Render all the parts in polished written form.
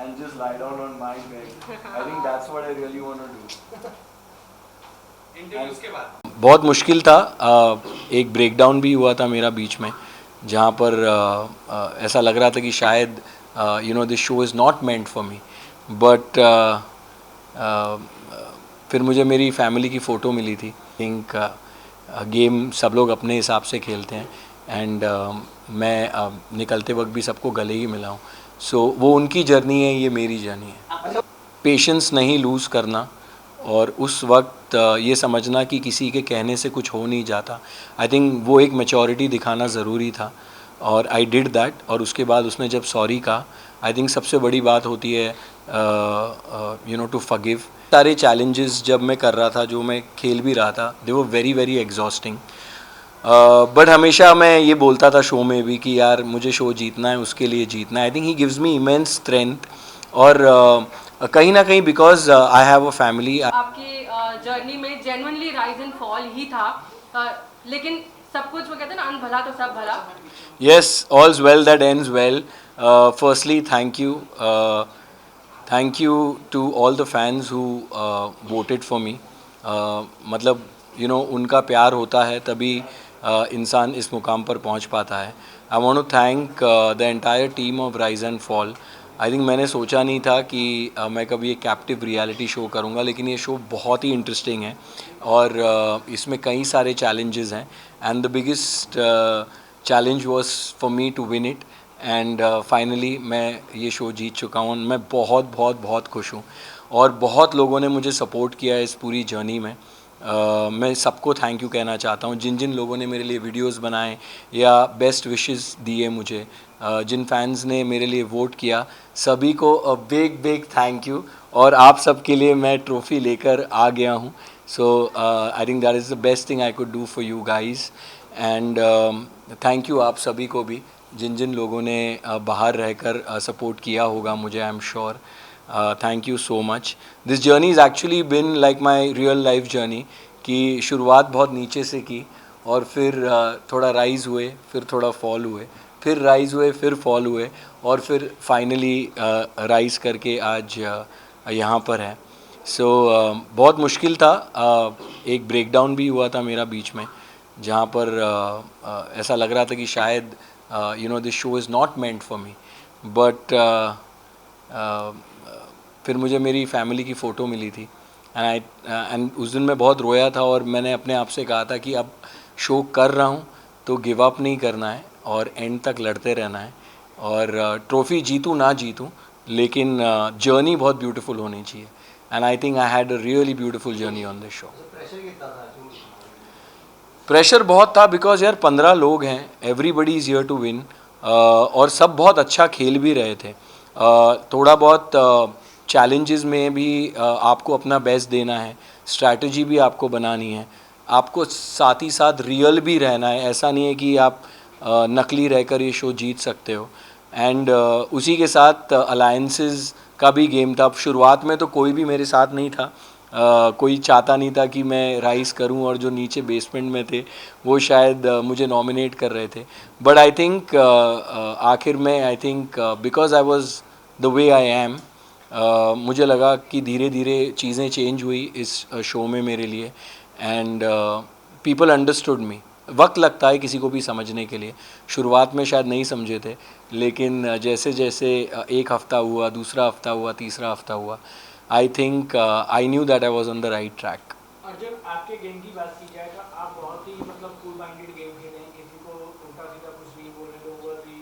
and just lie down on my bed. I think that's what I really want to do. Interviews के बाद बहुत मुश्किल था. एक ब्रेकडाउन भी हुआ था मेरा बीच में, जहाँ पर ऐसा लग रहा था कि शायद this show is not meant for me. But फिर मुझे मेरी फैमिली की फ़ोटो मिली थी. थिंक गेम सब लोग अपने हिसाब से खेलते हैं, एंड मैं निकलते वक्त भी सबको गले ही मिला हूँ. सो वो उनकी जर्नी है, ये मेरी जर्नी है. पेशेंस नहीं लूज़ करना, और उस वक्त ये समझना कि किसी के कहने से कुछ हो नहीं जाता. आई थिंक वो एक मैच्योरिटी दिखाना ज़रूरी था, और आई डिड दैट. और उसके बाद उसने जब सॉरी कहा, आई थिंक सबसे बड़ी बात होती है टू फॉरगिव. सारे चैलेंजेस जब मैं कर रहा था, जो मैं खेल भी रहा था, they were very very exhausting. But हमेशा मैं ये बोलता था शो में भी कि यार मुझे शो जीतना है, उसके लिए जीतना है. I think he gives me immense strength. और कहीं ना कहीं because I have a family. आपकी जर्नी में जेन्युइनली राइज एंड फॉल ही था, लेकिन सब कुछ वो कहते हैं ना, अन भला तो सब भला. Yes, all's well that ends well. Firstly, thank you to all the fans who voted for me. मतलब उनका प्यार होता है तभी इंसान इस मुकाम पर पहुंच पाता है. I want to thank the entire team of Rise and Fall. I think मैंने सोचा नहीं था कि मैं कभी एक कैप्टिव रियलिटी शो करूंगा, लेकिन ये शो बहुत ही इंटरेस्टिंग है, और इसमें कई सारे चैलेंजेस हैं. And the biggest challenge was for me to win it. And finally मैं ये शो जीत चुका हूँ. मैं बहुत बहुत बहुत खुश हूँ, और बहुत लोगों ने मुझे सपोर्ट किया है इस पूरी जर्नी में. मैं सबको थैंक यू कहना चाहता हूँ, जिन जिन लोगों ने मेरे लिए वीडियोस बनाए या बेस्ट विशेस दिए मुझे, जिन फैंस ने मेरे लिए वोट किया, सभी को a big big thank you. और आप सबके लिए मैं ट्रॉफ़ी लेकर आ गया हूँ. So I think that is the best thing I could do for you guys. And thank you आप सभी को भी, जिन जिन लोगों ने बाहर रहकर सपोर्ट किया होगा मुझे. I am sure. Thank you so much. This journey is actually been like my real life journey. कि शुरुआत बहुत नीचे से की, और फिर थोड़ा राइज़ हुए, फिर थोड़ा फॉल हुए, फिर राइज़ हुए, फिर फॉल हुए, और फिर फाइनली राइज़ करके आज यहाँ पर है. सो बहुत मुश्किल था. एक ब्रेकडाउन भी हुआ था मेरा बीच में, जहाँ पर ऐसा लग रहा था कि शायद this show is not meant for me. But फिर मुझे मेरी फैमिली की फ़ोटो मिली थी, एंड उस दिन मैं बहुत रोया था, और मैंने अपने आप से कहा था कि अब शो कर रहा हूँ तो गिव अप नहीं करना है, और एंड तक लड़ते रहना है. और ट्रॉफ़ी जीतूँ ना जीतूँ, लेकिन जर्नी बहुत ब्यूटीफुल होनी चाहिए. And I think I had a really beautiful journey on this show. Pressure बहुत था, बिकॉज यार 15 लोग हैं, everybody is here to win, और सब बहुत अच्छा खेल भी रहे थे. थोड़ा बहुत चैलेंजेस में भी आपको अपना बेस्ट देना है, स्ट्रैटेजी भी आपको बनानी है, आपको साथ ही साथ रियल भी रहना है. ऐसा नहीं है कि आप नकली रहकर ये शो जीत सकते हो. एंड उसी के साथ अलायंसेस का भी गेम था. अब शुरुआत में तो कोई भी मेरे साथ नहीं था. कोई चाहता नहीं था कि मैं राइज़ करूं, और जो नीचे बेसमेंट में थे वो शायद मुझे नॉमिनेट कर रहे थे. बट आई थिंक आखिर में, I think because I was the way I am, मुझे लगा कि धीरे धीरे चीज़ें चेंज हुई इस शो में मेरे लिए. एंड पीपल अंडरस्टूड मी. वक्त लगता है किसी को भी समझने के लिए. शुरुआत में शायद नहीं समझे थे, लेकिन जैसे जैसे एक हफ़्ता हुआ, दूसरा हफ़्ता हुआ, तीसरा हफ़्ता हुआ, आई think I knew that I was on the right track. और जब आपके गेम की बात की जाए तो आप बहुत ही मतलब कूल माइंडेड गेम खेले हैं, किसी को उल्टा सीधा कुछ नहीं बोलने दो, ओवर भी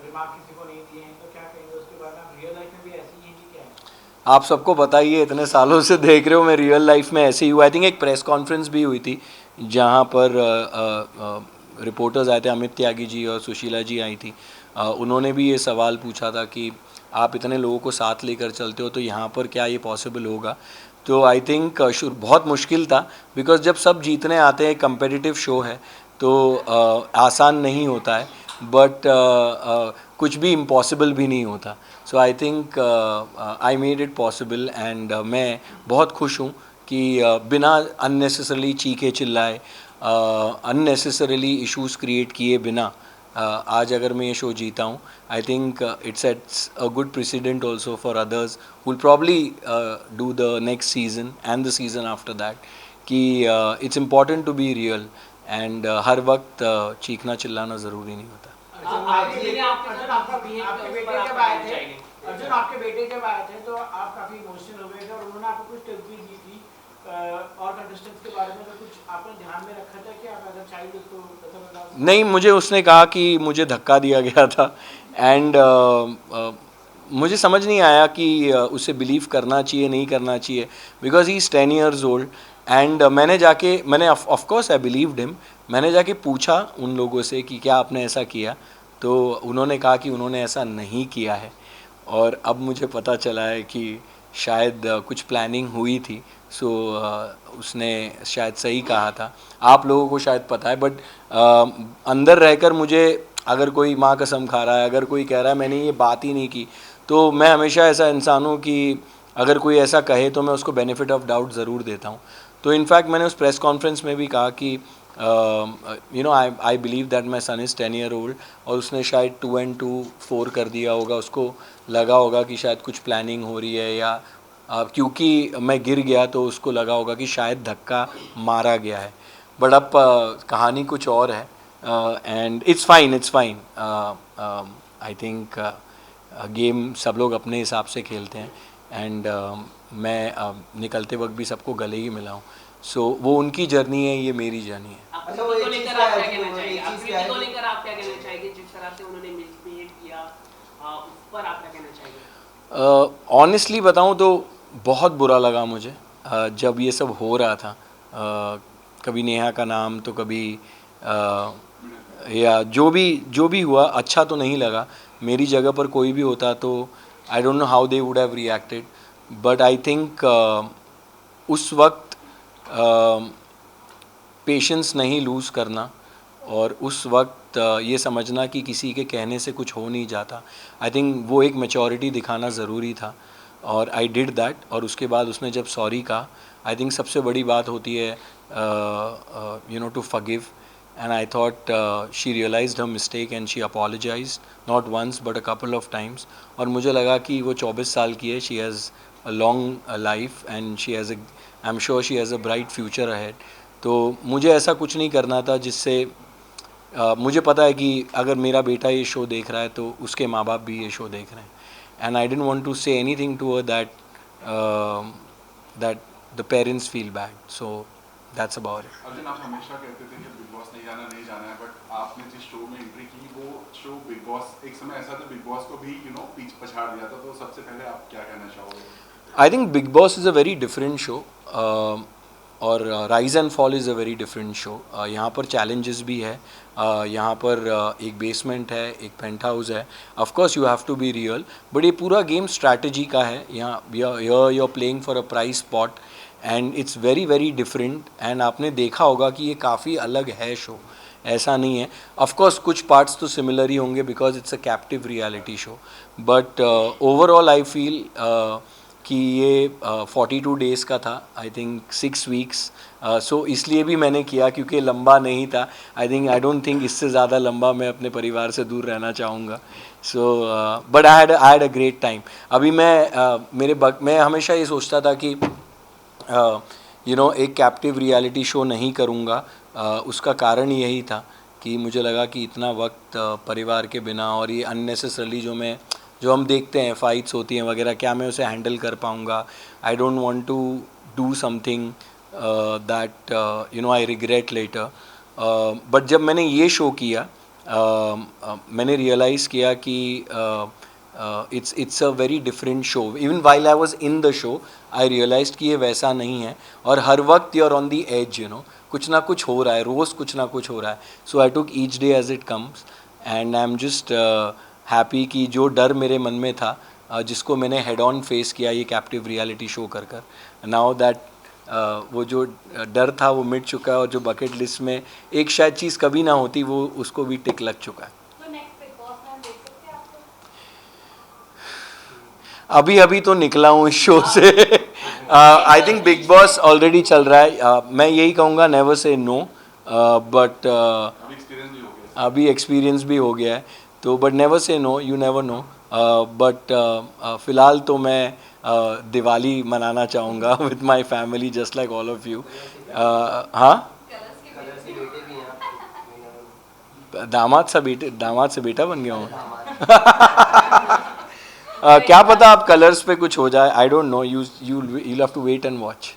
रिमार्क किसी को नहीं दिए हैं, तो क्या कहेंगे उसके बाद? आप रियल लाइफ में भी ऐसे ही हैं कि क्या है? आप सबको बताइए, इतने सालों से देख रहे हो, मैं रियल लाइफ में ऐसे ही हुआ. आई थिंक एक प्रेस कॉन्फ्रेंस भी हुई थी, जहाँ पर रिपोर्टर्स आए थे, अमित त्यागी जी और सुशीला जी आई थी. उन्होंने भी ये सवाल पूछा था कि आप इतने लोगों को साथ लेकर चलते हो, तो यहाँ पर क्या ये पॉसिबल होगा. तो आई थिंक बहुत मुश्किल था, बिकॉज जब सब जीतने आते हैं, कंपेटिटिव शो है, तो आसान नहीं होता है. बट कुछ भी इम्पॉसिबल भी नहीं होता. So I think I made it possible. And मैं बहुत खुश हूँ कि बिना अननेसेसरली चीखे चिल्लाए, अननेसेसरली इश्यूज़ क्रिएट किए बिना, आज अगर मैं ये शो जीता हूँ, I think it sets a good president also for others who will probably do the next season and the season after that कि it's important to be real and हर वक्त चीखना चिल्लाना ज़रूरी नहीं होता. अर्जुन आपके बेटे जब आए थे, अर्जुन आपके बेटे जब आए थे तो आप काफी इमोशनल हो गए थे और उन्होंने आपको कुछ टिप्स भी दी थी और कंटेस्टेंट्स के बारे में, तो कुछ आपने ध्यान में रखा था कि आप अगर चाइल्ड उसको बता नहीं, मुझे उसने कहा कि मुझे धक्का दिया गया था एंड मुझे समझ नहीं आया कि उसे बिलीव करना चाहिए नहीं करना चाहिए because he is 10 years old and मैंने of course I believed him. मैंने जाके पूछा उन लोगों से कि क्या आपने ऐसा किया, तो उन्होंने कहा कि उन्होंने ऐसा नहीं किया है. और अब मुझे पता चला है कि शायद कुछ प्लानिंग हुई थी. सो उसने शायद सही कहा था. आप लोगों को शायद पता है, बट अंदर रहकर मुझे अगर कोई माँ कसम खा रहा है, अगर कोई कह रहा है मैंने ये बात ही नहीं की, तो मैं हमेशा ऐसा इंसान हूँ कि अगर कोई ऐसा कहे तो मैं उसको बेनिफिट ऑफ डाउट ज़रूर देता हूँ. तो इनफैक्ट मैंने उस प्रेस कॉन्फ्रेंस में भी कहा कि I believe that my son is 10 year old. और उसने शायद 2 and 2 4 कर दिया होगा. उसको लगा होगा कि शायद कुछ प्लानिंग हो रही है, या क्योंकि मैं गिर गया तो उसको लगा होगा कि शायद धक्का मारा गया है. बट अब कहानी कुछ और है and it's fine. I think game सब लोग अपने हिसाब से खेलते हैं एंड मैं निकलते वक्त भी सबको गले ही मिला हूँ. सो वो उनकी जर्नी है, ये मेरी जर्नी है. अच्छा, वो एक चीज क्या है को लेकर आप क्या कहना चाहेंगे, जिस तरह से उन्होंने मिसबिहेव किया उस पर आप क्या कहना चाहेंगे? ऑनेस्टली बताऊँ तो बहुत बुरा लगा मुझे जब ये सब हो रहा था. कभी नेहा का नाम तो कभी या जो भी हुआ अच्छा तो नहीं लगा. मेरी जगह पर कोई भी होता तो आई don't know how they would have reacted. But I think उस वक्त पेशेंस नहीं लूज़ करना और उस वक्त ये समझना कि किसी के कहने से कुछ हो नहीं जाता, आई थिंक वो एक मैच्योरिटी दिखाना ज़रूरी था और आई डिड दैट. और उसके बाद उसने जब सॉरी कहा, आई थिंक सबसे बड़ी बात होती है to forgive. And I thought she realized her mistake and she apologized not once but a couple of times. और मुझे लगा कि वो 24 साल की है. She has a long life and I'm sure she has a bright future ahead. तो मुझे ऐसा कुछ नहीं करना था जिससे मुझे पता है कि अगर मेरा बेटा ये शो देख रहा है तो उसके माँ बाप भी ये शो देख रहे हैं. And I didn't want to say anything to her that the parents feel bad. So that's about it. Arjun, आप हमेशा कहते थे कि बिग बॉस नहीं जाना है, बट आपने जिस शो में एंट्री की वो शो बिग बॉस एक समय ऐसा था बिग बॉस को भी पीछे पछाड़ दिया था. तो सबसे पहले आप क्या कहना चाहोगे? I think Bigg Boss is a very different show और rise and fall is a very different show. यहाँ पर चैलेंजेस भी है. यहाँ पर एक बेसमेंट है, एक पेंट हाउस है. Of course you have to be real, but ये पूरा गेम स्ट्रैटेजी का है. यहाँ you are playing for a prize spot and it's very very different. And आपने देखा होगा कि ये काफ़ी अलग है शो, ऐसा नहीं है. ऑफ कोर्स कुछ पार्ट्स तो सिमिलर ही होंगे because it's a captive reality show. But overall I feel कि ये 42 डेज़ का था. I think 6 weeks. सो इसलिए भी मैंने किया क्योंकि लंबा नहीं था. आई डोंट थिंक इससे ज़्यादा लंबा मैं अपने परिवार से दूर रहना चाहूँगा. So but I had a great time. अभी मैं हमेशा ये सोचता था कि एक कैप्टिव रियलिटी शो नहीं करूँगा. उसका कारण यही था कि मुझे लगा कि इतना वक्त परिवार के बिना और ये अननेसेसरली जो हम देखते हैं फाइट्स होती हैं वगैरह, क्या मैं उसे हैंडल कर पाऊँगा. I don't want to do something that I regret later. But जब मैंने ये शो किया मैंने रियलाइज़ किया कि it's a very different show. Even while I was in the show, I realized कि ये वैसा नहीं है और हर वक्त you're on the edge, कुछ ना कुछ हो रहा है, रोज़ कुछ ना कुछ हो रहा है. So I took each day as it comes and I'm just happy कि जो डर मेरे मन में था जिसको मैंने head on face किया ये captive reality show कर. Now that वो जो डर था वो मिट चुका है और जो बकेट लिस्ट में एक शायद चीज़ कभी ना होती वो उसको भी टिक लग चुका है. अभी तो निकला हूँ इस शो से. आई थिंक बिग बॉस ऑलरेडी चल रहा है. मैं यही कहूँगा नेवर से नो, बट अभी एक्सपीरियंस भी हो गया. अभी एक्सपीरियंस भी हो गया है, तो but never say no, you never know. But फ़िलहाल तो मैं दिवाली मनाना चाहूँगा with my family just like all of you. हाँ, दामाद से बेटा बन गया हूँ। क्या पता आप कलर्स पे कुछ हो जाए, I don't know, you have to wait and watch.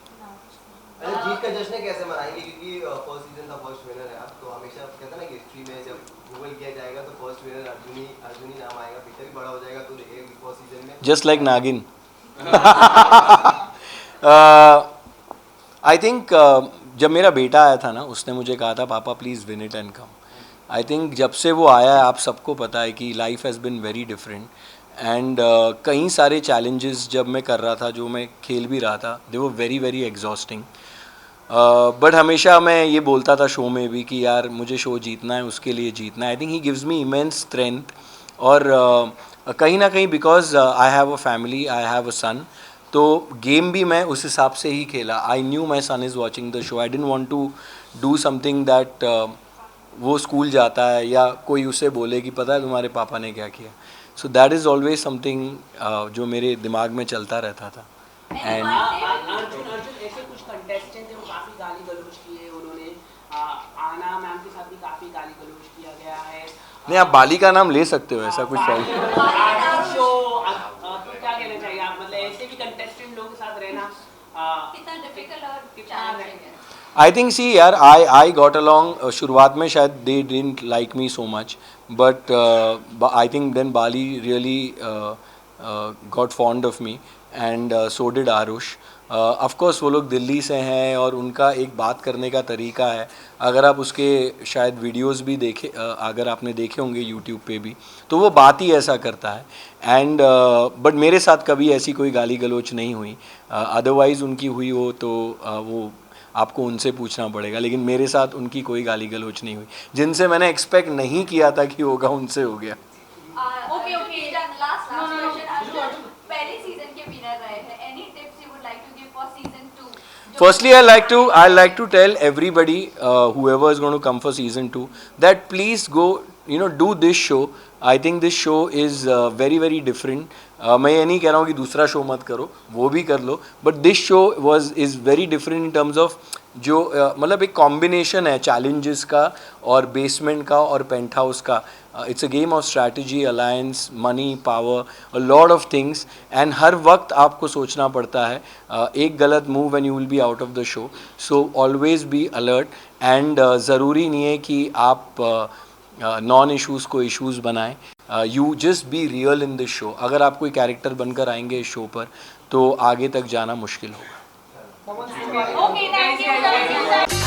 अच्छा, जीत का जश्न कैसे मनाएंगे, क्योंकि फर्स्ट सीजन का फर्स्ट विनर है आप, तो हमेशा कहते हैं ना कि हिस्ट्री में जब गूगल किया जाएगा तो फर्स्ट विनर अर्जुनी नाम आएगा, बेटा भी बड़ा हो जाएगा तो देखेगा कि फर्स्ट सीजन में जस्ट लाइक नागिन। आई थिंक जब मेरा बेटा आया था ना, उसने मुझे कहा था पापा please win it and come. I think जब से वो आया है, आप सबको पता है कि life has been very different and कई सारे चैलेंजेस जब मैं कर रहा था, जो मैं खेल भी रहा था, they were very very exhausting. But हमेशा मैं ये बोलता था शो में भी कि यार मुझे शो जीतना है, उसके लिए जीतना है। I think he gives me immense strength. और कहीं ना कहीं because I have a family, I have a son, तो गेम भी मैं उस हिसाब से ही खेला। I knew my son is watching the show, I didn't want to do something that वो स्कूल जाता है या कोई उसे बोले कि पता है तुम्हारे पापा ने क्या किया। So that is always something जो मेरे दिमाग में चलता रहता था। एंड अर्जुन ऐसे कुछ कंटेस्टेंट हैं वो काफी गाली गलौज किए उन्होंने, आना मैम के साथ भी काफी गाली गलौज किया गया है। नहीं, आप बाली का नाम ले सकते हो, ऐसा कुछ प्रॉब्लम। शो तो क्या कहना चाहिए आप, मतलब ऐसे भी कंटेस्टेंट लोगों के साथ रहना कितना डिफिकल्ट और चैलेंजिंग है। आई थिंक सी यार, आई गॉट अलॉन्ग। शुरुआत में शायद they didn't like me so much, but I think then Bali really got fond of me and so did Aarush. Of course वो लोग दिल्ली से हैं और उनका एक बात करने का तरीका है। अगर आप उसके शायद वीडियोस भी देखे, अगर आपने देखे होंगे यूट्यूब पे भी, तो वो बात ही ऐसा करता है। एंड बट मेरे साथ कभी ऐसी कोई गाली गलोच नहीं हुई। अदरवाइज़ उनकी हुई हो तो वो आपको उनसे पूछना पड़ेगा, लेकिन मेरे साथ उनकी कोई गाली गलोच नहीं हुई। जिनसे मैंने एक्सपेक्ट नहीं किया था कि होगा, उनसे हो गया। Okay, last question. पहले सीजन के विनर रहे हैं, any tips you would like to give for season 2? Firstly, I like to tell everybody whoever is going to come for season 2 that please go, do this show. I think this show is very very different. मैं ये नहीं कह रहा हूँ कि दूसरा show मत करो, वो भी कर लो, but this show is very different in terms of जो मतलब एक कॉम्बिनेशन है चैलेंजेस का और बेसमेंट का और पेंट हाउस का। It's a game of strategy, alliance, money, power, a lot of things, and हर वक्त आपको सोचना पड़ता है। एक गलत move and you will be out of the show, so always be alert. And ज़रूरी नहीं है कि आप नॉन इश्यूज़ को इश्यूज़ बनाएं। You just be real in this show. अगर आप कोई कैरेक्टर बनकर आएंगे इस शो पर तो आगे तक जाना मुश्किल होगा। Okay, thank you.